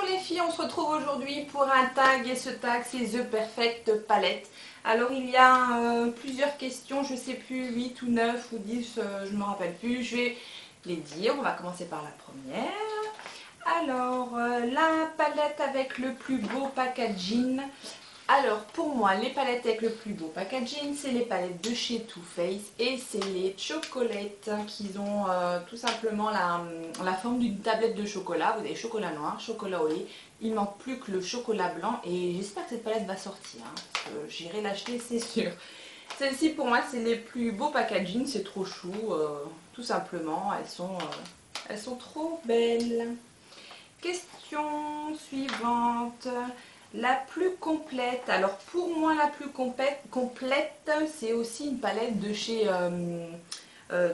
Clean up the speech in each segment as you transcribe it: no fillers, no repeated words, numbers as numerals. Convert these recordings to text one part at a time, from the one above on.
les filles, on se retrouve aujourd'hui pour un tag et ce tag c'est The Perfect Palette. Alors il y a plusieurs questions, je sais plus 8 ou 9 ou 10, je ne me rappelle plus, je vais les dire. On va commencer par la première. Alors la palette avec le plus beau packaging. Alors pour moi les palettes avec le plus beau packaging c'est les palettes de chez Too Faced et c'est les chocolates qui ont tout simplement la forme d'une tablette de chocolat. Vous avez chocolat noir, chocolat au lait, il manque plus que le chocolat blanc et j'espère que cette palette va sortir, hein, parce que j'irai l'acheter c'est sûr. Celle-ci pour moi c'est les plus beaux packaging, c'est trop chou, tout simplement, elles sont trop belles. Question suivante. La plus complète. Alors pour moi la plus complète c'est aussi une palette de chez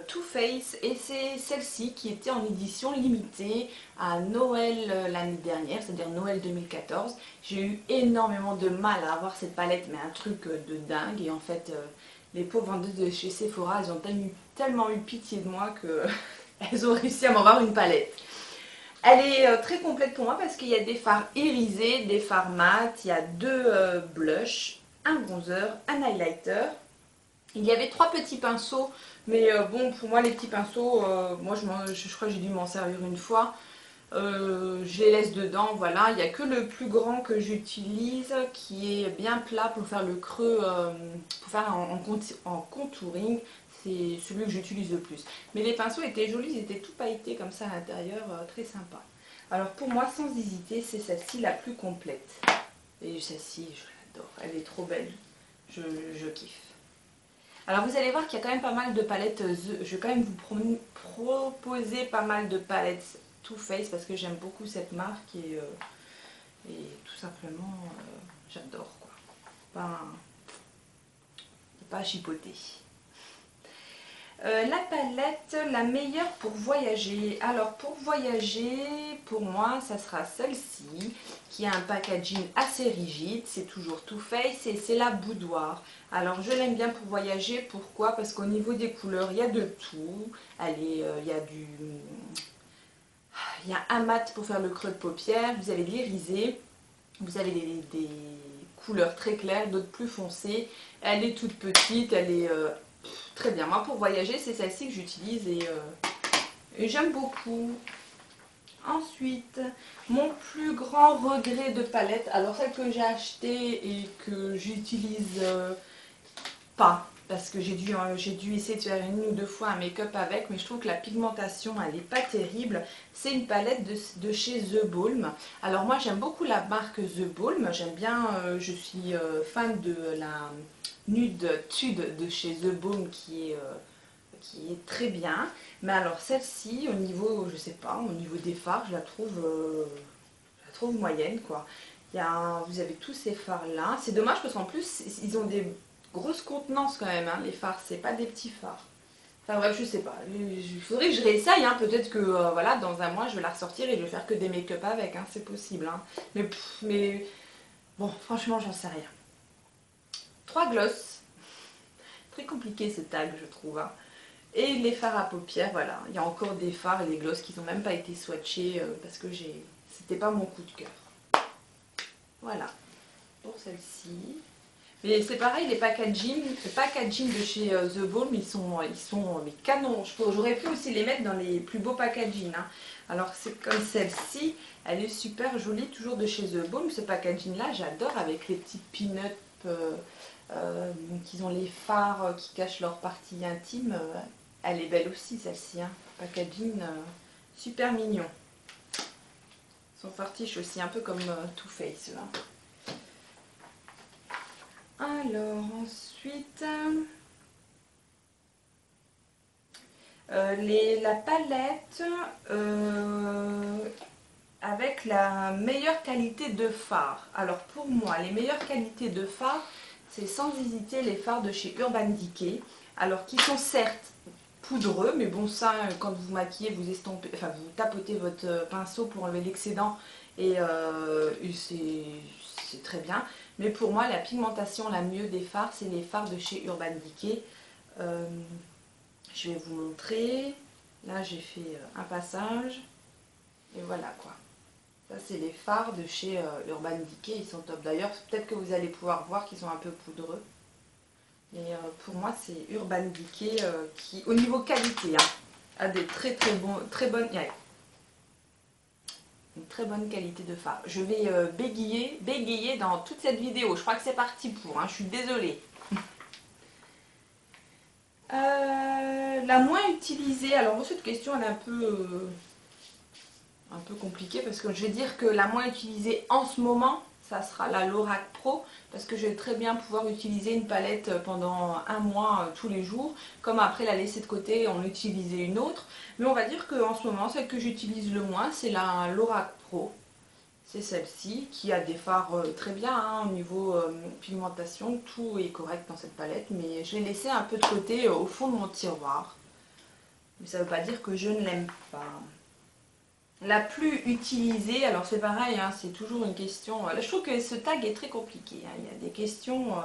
Too Faced et c'est celle-ci qui était en édition limitée à Noël l'année dernière, c'est-à-dire Noël 2014. J'ai eu énormément de mal à avoir cette palette, mais un truc de dingue, et en fait les pauvres vendeuses de chez Sephora, elles ont tellement eu pitié de moi qu'elles ont réussi à m'avoir une palette. Elle est très complète pour moi parce qu'il y a des fards irisés, des fards mat, il y a deux blushs, un bronzer, un highlighter. Il y avait 3 petits pinceaux, mais bon, pour moi les petits pinceaux, moi je crois que j'ai dû m'en servir une fois. Je les laisse dedans, voilà. Il n'y a que le plus grand que j'utilise qui est bien plat pour faire le creux, pour faire en contouring. C'est celui que j'utilise le plus. Mais les pinceaux étaient jolis, ils étaient tout pailletés comme ça à l'intérieur, très sympa. Alors pour moi, sans hésiter, c'est celle-ci la plus complète. Et celle-ci, je l'adore, elle est trop belle. Je kiffe. Alors vous allez voir qu'il y a quand même pas mal de palettes, je vais quand même vous proposer pas mal de palettes Too Faced parce que j'aime beaucoup cette marque et tout simplement j'adore quoi. Pas à chipoter. La palette la meilleure pour voyager. Alors pour voyager, pour moi ça sera celle-ci qui a un packaging assez rigide, c'est toujours Too Faced et c'est la boudoir. Alors je l'aime bien pour voyager, pourquoi? Parce qu'au niveau des couleurs il y a de tout. Il y a un mat pour faire le creux de paupière, vous avez de l'irisé, vous avez des couleurs très claires, d'autres plus foncées. Elle est toute petite, elle est très bien. Moi pour voyager c'est celle-ci que j'utilise et j'aime beaucoup. Ensuite, mon plus grand regret de palette, alors celle que j'ai achetée et que j'utilise pas, parce que j'ai dû essayer de faire une ou deux fois un make-up avec, mais je trouve que la pigmentation elle n'est pas terrible. C'est une palette de chez The Balm. Alors moi j'aime beaucoup la marque The Balm, j'aime bien, je suis fan de la Nude Tude de chez The Balm qui est très bien. Mais alors celle-ci, au niveau, je sais pas, au niveau des fards, je la trouve moyenne quoi. Vous avez tous ces fards là. C'est dommage parce qu'en plus ils ont des grosses contenances quand même, hein, les fards, c'est pas des petits fards. Enfin bref, je sais pas. Il faudrait que je réessaye, hein. Peut-être que voilà, dans un mois je vais la ressortir et je vais faire que des make-up avec, hein. C'est possible. Hein. Mais bon, franchement, j'en sais rien. 3 gloss. Très compliqué ce tag, je trouve. Hein. Et les fards à paupières, voilà. Il y a encore des fards et des glosses qui n'ont même pas été swatchés parce que c'était pas mon coup de cœur. Voilà. Pour celle-ci. Mais c'est pareil, les packaging de chez The Balm, ils sont mais canons. J'aurais pu aussi les mettre dans les plus beaux packaging. Hein. Alors c'est comme celle-ci, elle est super jolie, toujours de chez The Balm. Ce packaging-là, j'adore avec les petites pin-up qui ont les fards qui cachent leur partie intime. Elle est belle aussi celle-ci. Hein. Packaging super mignon. Son fartiche aussi, un peu comme Too Faced. Là. Alors ensuite, la palette avec la meilleure qualité de fard. Alors pour moi, les meilleures qualités de fard, c'est sans hésiter les fards de chez Urban Decay. Alors qui sont certes poudreux, mais bon ça, quand vous maquillez, vous estompez, enfin vous tapotez votre pinceau pour enlever l'excédent et c'est très bien. Mais pour moi, la pigmentation la mieux des fards, c'est les fards de chez Urban Decay. Je vais vous montrer. Là, j'ai fait un passage. Et voilà quoi. Ça, c'est les fards de chez Urban Decay, ils sont top. D'ailleurs, peut-être que vous allez pouvoir voir qu'ils sont un peu poudreux. Mais pour moi, c'est Urban Decay qui, au niveau qualité, hein, a des très bonnes, une très bonne qualité de fard. Je vais bégayer dans toute cette vidéo. Je crois que c'est parti pour, hein, je suis désolée. La moins utilisée, alors cette question elle est un peu compliquée parce que je vais dire que la moins utilisée en ce moment, ça sera la Lorac Pro parce que je vais très bien pouvoir utiliser une palette pendant un mois tous les jours, comme après la laisser de côté et en utiliser une autre. Mais on va dire qu'en ce moment, celle que j'utilise le moins, c'est la Lorac Pro. C'est celle-ci qui a des fards très bien hein, au niveau pigmentation, tout est correct dans cette palette, mais je l'ai laissée un peu de côté au fond de mon tiroir. Mais ça ne veut pas dire que je ne l'aime pas. La plus utilisée, alors c'est pareil, hein, c'est toujours une question. Là, je trouve que ce tag est très compliqué. Hein, il y a des questions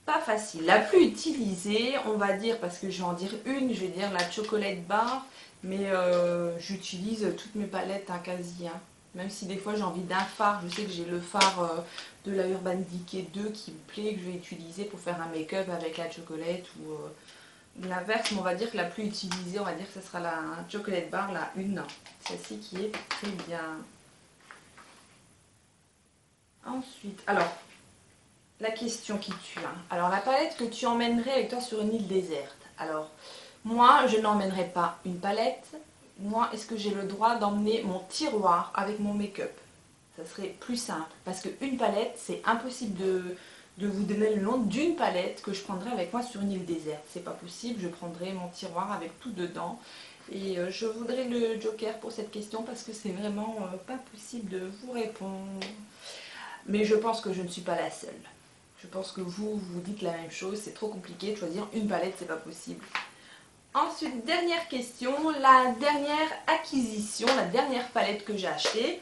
pas faciles. La plus utilisée, on va dire, parce que je vais en dire une, je vais dire la Chocolate Bar, mais j'utilise toutes mes palettes hein, quasi. Hein. Même si des fois j'ai envie d'un fard, je sais que j'ai le fard de la Urban Decay 2 qui me plaît, que je vais utiliser pour faire un make-up avec la chocolate ou l'inverse, mais on va dire que la plus utilisée, on va dire que ce sera la Chocolate Bar, la 1. Celle-ci qui est très bien. Ensuite, alors, la question qui tue. Hein. Alors, la palette que tu emmènerais avec toi sur une île déserte. Alors, moi, je n'emmènerai pas une palette. Moi, est-ce que j'ai le droit d'emmener mon tiroir avec mon make-up? Ça serait plus simple. Parce qu'une palette, c'est impossible de vous donner le nom d'une palette que je prendrai avec moi sur une île déserte. C'est pas possible, je prendrai mon tiroir avec tout dedans. Et je voudrais le joker pour cette question parce que c'est vraiment pas possible de vous répondre. Mais je pense que je ne suis pas la seule. Je pense que vous dites la même chose, c'est trop compliqué de choisir une palette, c'est pas possible. Ensuite, dernière question, la dernière acquisition, la dernière palette que j'ai achetée.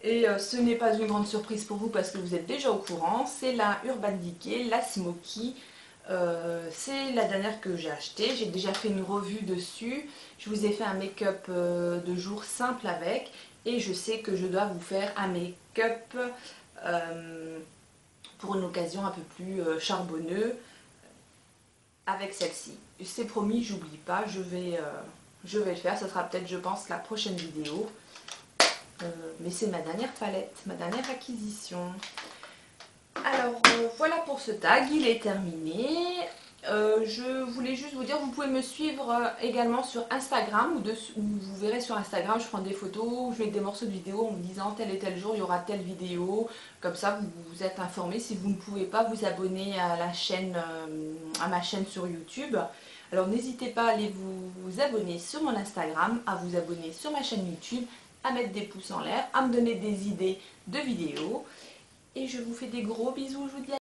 Et ce n'est pas une grande surprise pour vous parce que vous êtes déjà au courant, c'est la Urban Decay, la Smoky. C'est la dernière que j'ai achetée, j'ai déjà fait une revue dessus. Je vous ai fait un make-up de jour simple avec. Et je sais que je dois vous faire un make-up pour une occasion un peu plus charbonneux avec celle-ci. C'est promis, j'oublie pas, je vais le faire. Ce sera peut-être, je pense, la prochaine vidéo. Mais c'est ma dernière palette, ma dernière acquisition. Alors voilà pour ce tag, il est terminé. Je voulais juste vous dire, vous pouvez me suivre également sur Instagram, où vous verrez sur Instagram, je prends des photos, je mets des morceaux de vidéo en me disant tel et tel jour il y aura telle vidéo. Comme ça vous êtes informés si vous ne pouvez pas vous abonner à la chaîne, à ma chaîne sur YouTube. Alors n'hésitez pas à aller vous abonner sur mon Instagram, à vous abonner sur ma chaîne YouTube, à mettre des pouces en l'air, à me donner des idées de vidéos. Et je vous fais des gros bisous, je vous dis à